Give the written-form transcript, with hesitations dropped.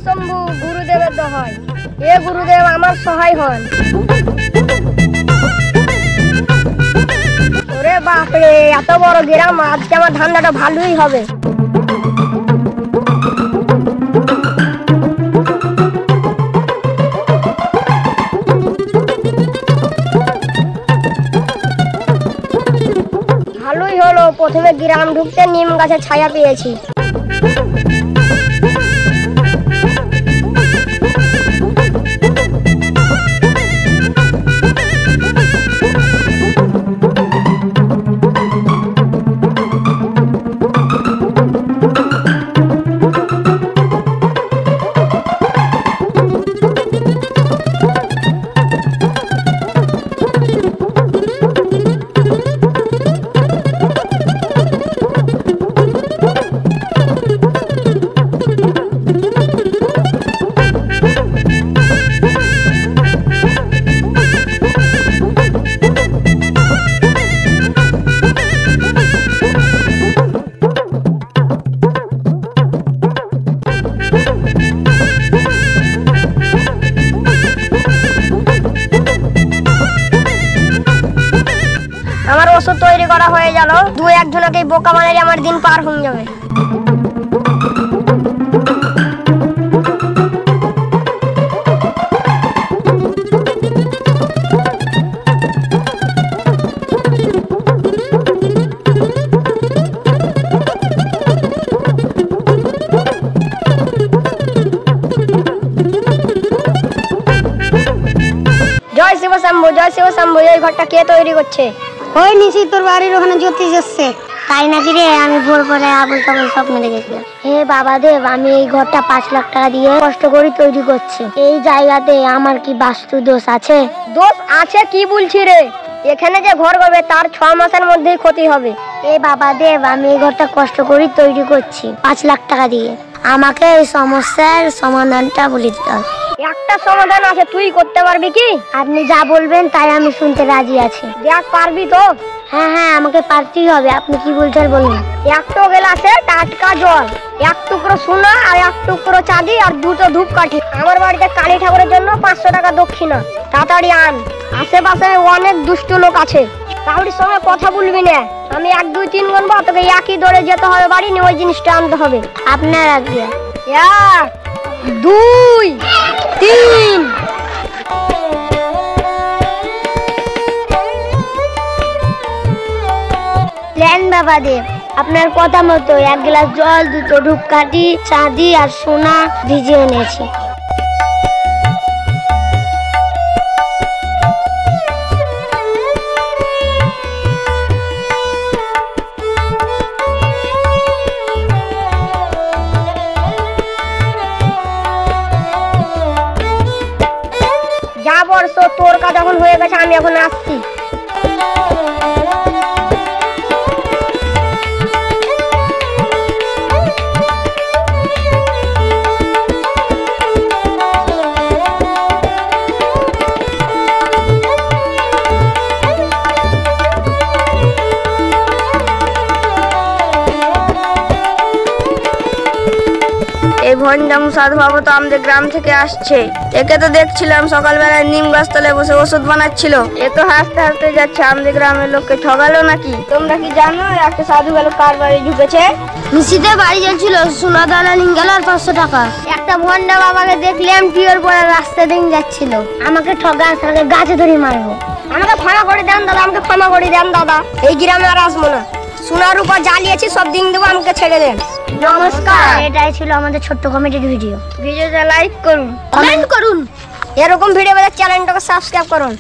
শম্ভু গুরুদেবের দোহাই, এ গুরুদেব আমার সহায় হন। ওরে বাপরে, এত বড় গ্রাম, আজকে আমার ধান্দাটা ভালোই হবে। ভালোই হলো, প্রথমে গ্রাম ঢুকতে নিম গাছের ছায়া পেয়েছি। আমার ওষুধ তৈরি করা হয়ে গেল, দু একজনকে বোকা বানালে আমার দিন পার হয়ে যাবে। জয় শিব শম্ভু, জয় শিব শম্ভু। এই ঘরটা কে তৈরি করছে? ওই নিশি তোর বাড়ির ওখানে জ্যোতিষ এসছে। তাই নাকি রে? আমি ভোর করে আবুল তাবুল স্বপ্ন দেখেছিলাম। হে বাবা দেব, আমি এই ঘরটা 5 লাখ টাকা দিয়ে কষ্ট করে তৈরি করছি। এই জায়গাতে আমার কি বাস্তু দোষ আছে? দোষ আছে কি বলছি রে? এখানে যে ঘর করবে তার 6 মাসের মধ্যেই ক্ষতি হবে। এ বাবা দেব, আমি এই ঘরটা কষ্ট করে তৈরি করছি 5 লাখ টাকা দিয়ে। আমাকে এই সমস্যার সমাধানটা বলে দিতে হবে। একটা সমাধান আছে, তুই করতে পারবি কি? আপনি যা বলবেন তাই আমি শুনতে রাজি আছি। দেখ পারবি তো? হ্যাঁ হ্যাঁ, আমাকে পারতেই হবে। আপনি কি বলছেন বলুন। একটা গ্লাসে টাটকা জল, 1 টুকরো সোনা আর 1 টুকরো চাঁদি আর 2টো ধূপকাঠি। আমার বাড়িতে কালী ঠাকুরের জন্য 500 টাকা দক্ষিণা। তাড়াতাড়ি আন, আশেপাশে অনেক দুষ্ট লোক আছে, কাউরির সঙ্গে কথা বলবি না। আমি 1 2 3 গুনবো, তোকে একই দৌড়ে যেতে হবে বাড়ি নিয়ে, ওই জিনিসটা আনতে হবে। আপনার আগে 1 2 3। প্ল্যান বাবা দেব, আপনার কথা মতো 1 গ্লাস জল, 2টো ধূপকাঠি, চাঁদি আর সোনা ভিজিয়ে এনেছি। যা বর্ষ, তোর কাজ এখন হয়ে গেছে, আমি এখন আসছি। এই ভঞ্জাম সাধু বাবু তো আমাদের গ্রাম থেকে আসছে। একে তো দেখছিলাম সকালবেলায় নিম গাছ তলায় বসে ওষুধ বানাচ্ছিল। এ তো হাসতে হাসতে যাচ্ছে, আমাদের গ্রামের লোককে ঠগালো নাকি? তোমরা কি জানো একটা সাধু গেল কার বাড়ি ঢুকেছে? নিশিতে বাড়ি যাচ্ছিল, সোনা দানা নিয়ে গেল আর 500 টাকা। একটা ভন্ডা বাবাকে দেখলাম টিওর পরে রাস্তা দিয়ে যাচ্ছিল। আমাকে ঠগা, তাকে গাছে ধরে মারবো। আমাকে ক্ষমা করে দেন দাদা, আমাকে ক্ষমা করে দেন দাদা। এই গ্রামে আর আসবো না। সোনার উপর জ্বালিয়েছি, সব দিন দেবো, আমাকে ছেড়ে দেন। নমস্কার, এটাই ছিল আমাদের ছোট্ট কমেডির ভিডিও। ভিডিওটা লাইক করুন, কমেন্ট করুন। এরকম ভিডিও পেতে চ্যানেলটাকে সাবস্ক্রাইব করুন।